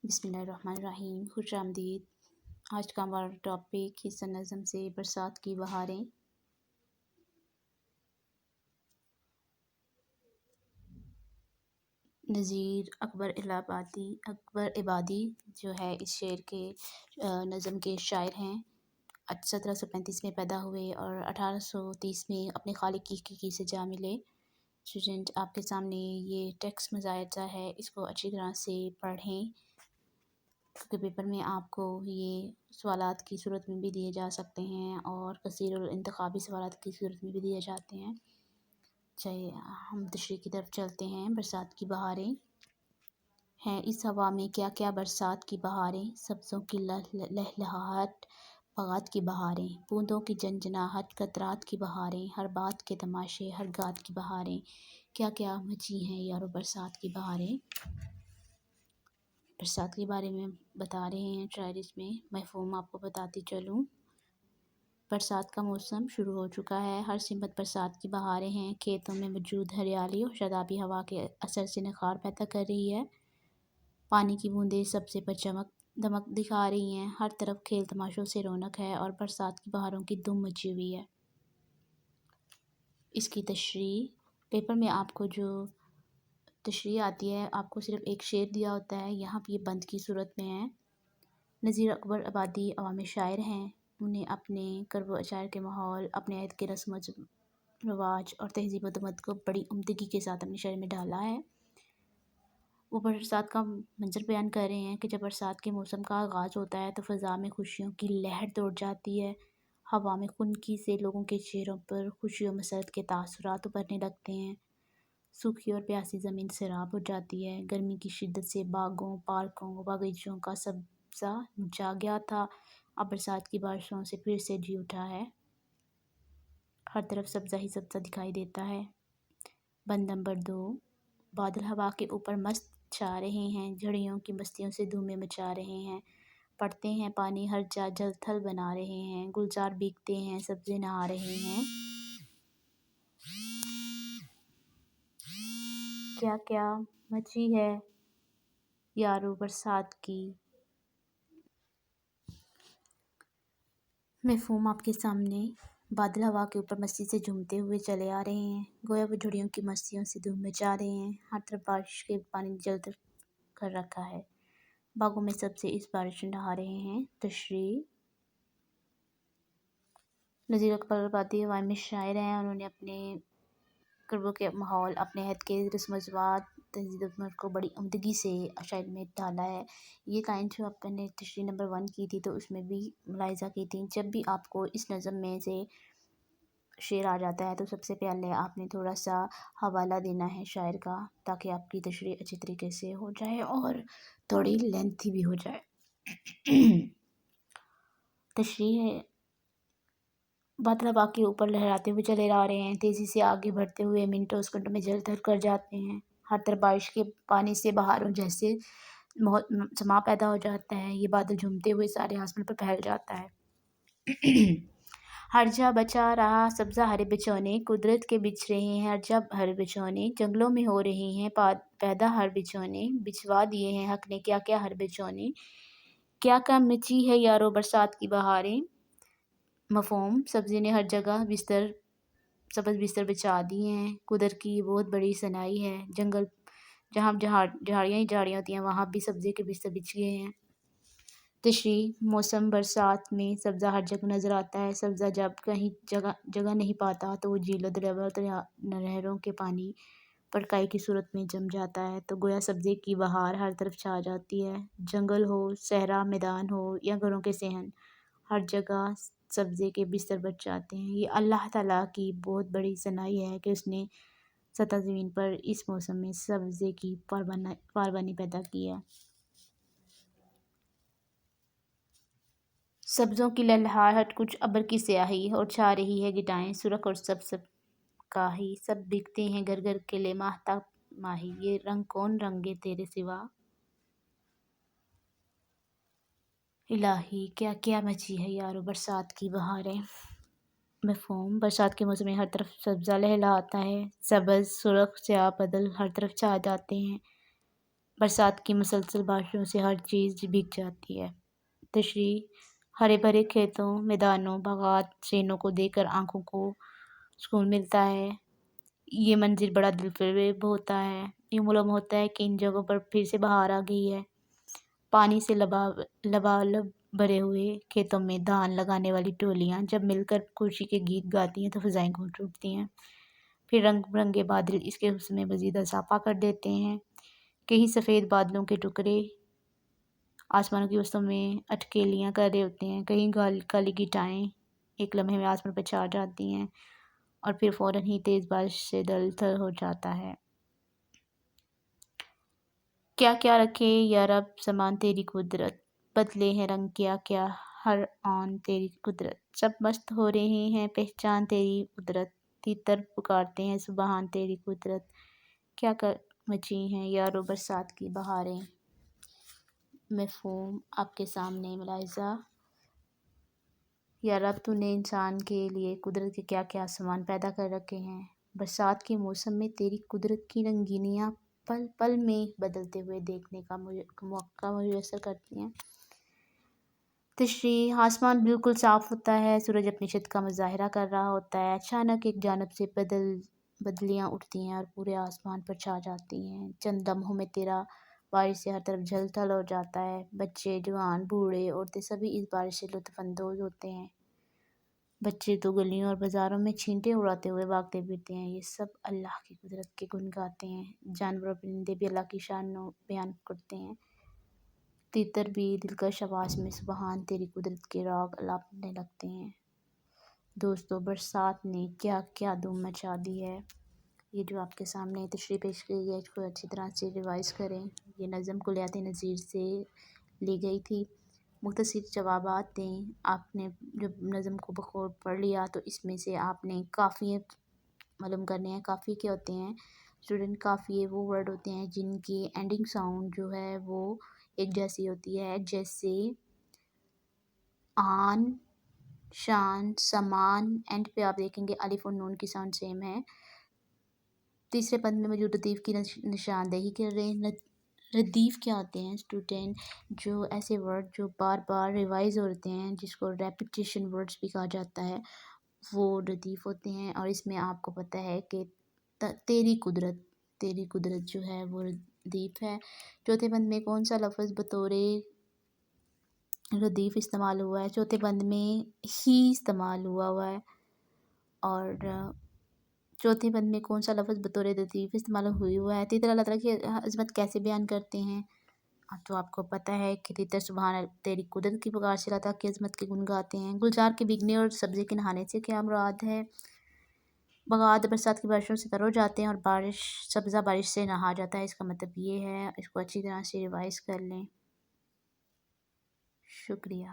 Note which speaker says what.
Speaker 1: بسم اللہ الرحمن الرحیم، خوش آمدید۔ آج کا ہمارا ٹاپک حصہ نظم سے برسات کی بہاریں۔ نظیر اکبر عبادی جو ہے اس شعر کے نظم کے شاعر ہیں۔ 1735 میں پیدا ہوئے اور 1830 میں اپنے خالق کی حقیقی سے جا ملے۔ اسٹوڈنٹ، آپ کے سامنے یہ ٹیکسٹ مزاحدہ ہے، اس کو اچھی طرح سے پڑھیں کیونکہ پیپر میں آپ کو یہ سوالات کی صورت میں بھی دیے جا سکتے ہیں اور کثیر الانتخابی سوالات کی صورت میں بھی دیے جاتے ہیں۔ چلیے ہم تشریح کی طرف چلتے ہیں۔ برسات کی بہاریں ہیں اس ہوا میں کیا کیا برسات کی بہاریں، سبزوں کی لہلہاہٹ، بغات کی بہاریں، بوندوں کی جنجناہٹ، قطرات کی بہاریں، ہر بات کے تماشے، ہر گات کی بہاریں، کیا کیا مچی ہیں یارو برسات کی بہاریں۔ برسات کے بارے میں بتا رہے ہیں شاعر، اس میں مفہوم آپ کو بتاتی چلوں۔ برسات کا موسم شروع ہو چکا ہے، ہر سمت برسات کی بہاریں ہیں، کھیتوں میں موجود ہریالی اور شادابی ہوا کے اثر سے نخار پیدا کر رہی ہے، پانی کی بوندیں سبزے پر چمک دمک دکھا رہی ہیں، ہر طرف کھیل تماشوں سے رونق ہے اور برسات کی بہاروں کی دھوم مچی ہوئی ہے۔ اس کی تشریح پیپر میں آپ کو جو تشریح آتی ہے، آپ کو صرف ایک شعر دیا ہوتا ہے، یہاں پہ یہ بند کی صورت میں ہے۔ نظیر اکبر عبادی عوامی شاعر ہیں، انہیں اپنے کرب و اشعار کے ماحول، اپنے عہد کے رسم و رواج اور تہذیب و تمدن کو بڑی عمدگی کے ساتھ اپنے شعر میں ڈالا ہے۔ وہ برسات کا منظر بیان کر رہے ہیں کہ جب برسات کے موسم کا آغاز ہوتا ہے تو فضا میں خوشیوں کی لہر دوڑ جاتی ہے، ہوا میں خنکی سے لوگوں کے چہروں پر خوشی و مسرت کے تاثرات ابھرنے لگتے ہیں، سوکھی اور پیاسی زمین سیراب ہو جاتی ہے، گرمی کی شدت سے باغوں، پارکوں، باغیچوں کا سبزہ مرجھا گیا تھا، اب برسات کی بارشوں سے پھر سے جی اٹھا ہے، ہر طرف سبزہ ہی سبزہ دکھائی دیتا ہے۔ بند نمبر 2، بادل ہوا کے اوپر مست چھا رہے ہیں، جھڑیوں کی بستیوں سے دھومیں مچا رہے ہیں، پڑتے ہیں پانی ہر جا جل تھل بنا رہے ہیں، گلزار بھیگتے ہیں، سبزے نہا رہے ہیں، کیا کیا مچی ہے یارو برسات کی۔ مفہوم آپ کے سامنے، بادل ہوا کے اوپر مستی سے جھومتے ہوئے چلے آ رہے ہیں، گویا وہ جھڑیوں کی مستیوں سے دھوم مچا رہے ہیں، ہر طرف بارش کے پانی جل کر رکھا ہے، باغوں میں سب سے اس بارش میں نہا رہے ہیں۔ تشریح، نظیر اکبر عبادی عوامی شاعر ہیں، انہوں نے اپنے قربوں کے ماحول، اپنے عہد کے رسم و رواج، تہذیب و تمدن کو بڑی عمدگی سے شاعر میں ڈالا ہے۔ یہ لائن جو آپ نے تشریح نمبر 1 کی تھی تو اس میں بھی ملاحظہ کی تھی، جب بھی آپ کو اس نظم میں سے شعر آ جاتا ہے تو سب سے پہلے آپ نے تھوڑا سا حوالہ دینا ہے شاعر کا، تاکہ آپ کی تشریح اچھی طریقے سے ہو جائے اور تھوڑی لینتھی بھی ہو جائے۔ تشریح ہے، بادل ہوا کے اوپر لہراتے ہوئے چلے آ رہے ہیں، تیزی سے آگے بڑھتے ہوئے منٹوں سیکنڈوں میں جل تھل کر جاتے ہیں، ہر طرف بارش کے پانی سے بہاروں جیسے سما پیدا ہو جاتا ہے، یہ بادل جھومتے ہوئے سارے آسمان پر پھیل جاتا ہے۔ ہر جا بچا رہا سبزہ ہرے بچونے، قدرت کے بچھ رہے ہیں ہر جا ہر بچونے، جنگلوں میں ہو رہے ہیں پیدا ہر بچونے، بچھوا دیے ہیں حق نے کیا کیا ہر بچونے، کیا کیا مچی ہے یارو برسات کی بہاریں۔ مفہوم، سبزی نے ہر جگہ سبز بستر بچھا دیے ہیں، قدرت کی یہ بہت بڑی صنائی ہے، جنگل جہاں جھاڑیاں ہی جھاڑیاں ہوتی ہیں وہاں بھی سبزی کے بستر بچھ گئے ہیں۔ تشریح، موسم برسات میں سبزہ ہر جگہ نظر آتا ہے، سبزہ جب کہیں جگہ نہیں پاتا تو وہ جھیلوں دریاؤں یا نہروں کے پانی پر کائی کی صورت میں جم جاتا ہے، تو گویا سبزے کی بہار ہر طرف چھا جاتی ہے، جنگل ہو، صحرا میدان ہو یا گھروں کے صحن، ہر جگہ سبزے کے بستر بچ جاتے ہیں۔ یہ اللہ تعالیٰ کی بہت بڑی صنائی ہے کہ اس نے سطح زمین پر اس موسم میں سبزے کی پاروانی پیدا کی ہے۔ سبزوں کی لہلہاہٹ، کچھ ابر کی سیاہی اور چھا رہی ہے گٹائیں، سرخ اور سب کاہی، سب بکتے ہیں گھر گھر کے لے ماہتاب ماہی، یہ رنگ کون رنگے تیرے سوا، الہی کیا کیا مچی ہے یارو برسات کی بہاریں۔ مفہوم، برسات کے موسم میں ہر طرف سبزہ لہلہاتا ہے، سبز، سرخ، سیاہ بادل ہر طرف چھا جاتے ہیں، برسات کی مسلسل بارشوں سے ہر چیز بھیگ جاتی ہے۔ تشریح: ہرے بھرے کھیتوں، میدانوں، باغات، زینوں کو دیکھ کر آنکھوں کو سکون ملتا ہے۔ یہ منظر بڑا دلفریب ہوتا ہے۔ یوں معلوم ہوتا ہے کہ ان جگہوں پر پھر سے بہار آ گئی ہے۔ پانی سے لبالب بھرے ہوئے کھیتوں میں دھان لگانے والی ٹولیاں جب مل کر خوشی کے گیت گاتی ہیں تو فضائیں گونج اٹھتی ہیں۔ پھر رنگ برنگے بادل اس کے حسن میں مزید اضافہ کر دیتے ہیں۔ کہیں سفید بادلوں کے ٹکڑے آسمانوں کی وسطوں میں اٹکیلیاں کر رہے ہوتے ہیں، کہیں کالی گھٹائیں ایک لمحے میں آسمان پر چھا جاتی ہیں اور پھر فوراً ہی تیز بارش سے دل تھر ہو جاتا ہے۔ کیا کیا رکھے یا رب سامان تیری قدرت، بدلے ہیں رنگ کیا کیا ہر آن تیری قدرت، سب مست ہو رہے ہیں پہچان تیری قدرت، تیتر پکارتے ہیں سبحان تیری قدرت، کیا کر مچی ہیں یارو برسات کی بہاریں۔ مفہوم آپ کے سامنے ملاحظہ: یا رب تو نے انسان کے لیے قدرت کے کیا کیا سامان پیدا کر رکھے ہیں۔ برسات کے موسم میں تیری قدرت کی رنگینیاں پل پل میں بدلتے ہوئے دیکھنے کا موقع میسر کرتی ہیں۔ تشریح: آسمان بالکل صاف ہوتا ہے، سورج اپنی شدت کا مظاہرہ کر رہا ہوتا ہے، اچانک ایک جانب سے بدلیاں اٹھتی ہیں اور پورے آسمان پر چھا جاتی ہیں۔ چند لمحوں میں تیرا بارش سے ہر طرف جھل تھل ہو جاتا ہے۔ بچے، جوان، بوڑھے، عورتیں سبھی اس بارش سے لطف اندوز ہوتے ہیں۔ بچے تو گلیوں اور بازاروں میں چھینٹے اڑاتے ہوئے بھاگتے پھرتے ہیں، یہ سب اللہ کی قدرت کے گن گاتے ہیں۔ جانور اور پرندے بھی اللہ کی شان بیان کرتے ہیں۔ تیتر بھی دلکش آواز میں سبحان تیری قدرت کے راگ الاپنے لگتے ہیں۔ دوستو، برسات نے کیا کیا دھوم مچا دی ہے۔ یہ جو آپ کے سامنے تشریح پیش کی گئی ہے اس کو اچھی طرح سے ریوائز کریں۔ یہ نظم کلیات نظیر سے لی گئی تھی۔ مختصر جوابات دیں۔ آپ نے جب نظم کو بخود پڑھ لیا تو اس میں سے آپ نے قافیے معلوم کرنے ہیں۔ قافیے کیا ہوتے ہیں اسٹوڈنٹ؟ قافیے وہ ورڈ ہوتے ہیں جن کی اینڈنگ ساؤنڈ جو ہے وہ ایک جیسی ہوتی ہے، جیسے آن، شان، سامان۔ اینڈ پہ آپ دیکھیں گے الف اور نون کی ساؤنڈ سیم ہے۔ تیسرے بند میں موجود ردیف کی نشاندہی کر رہے ہیں۔ ردیف کیا ہوتے ہیں اسٹوڈنٹ؟ جو ایسے ورڈ جو بار بار ریوائز ہوتے ہیں، جس کو ریپیٹیشن ورڈز بھی کہا جاتا ہے، وہ ردیف ہوتے ہیں۔ اور اس میں آپ کو پتہ ہے کہ تیری قدرت جو ہے وہ ردیف ہے۔ چوتھے بند میں کون سا لفظ بطور ردیف استعمال ہوا ہے؟ چوتھے بند میں ہی استعمال ہوا ہے۔ اور چوتھے بند میں کون سا لفظ بطور ردیف استعمال ہوا ہے؟ تیتر اللہ تعالیٰ کی عظمت کیسے بیان کرتے ہیں؟ تو آپ کو پتہ ہے کہ تیتر سبحان تیری قدرت کی پکار سے اللہ تعالیٰ کی عظمت کے گن گاتے ہیں۔ گلزار کے بھیگنے اور سبزے کے نہانے سے کیا مراد ہے؟ باغات برسات کی بارشوں سے تر ہو جاتے ہیں اور سبزہ بارش سے نہا جاتا ہے، اس کا مطلب یہ ہے۔ اس کو اچھی طرح سے ریوائز کر لیں۔ شکریہ۔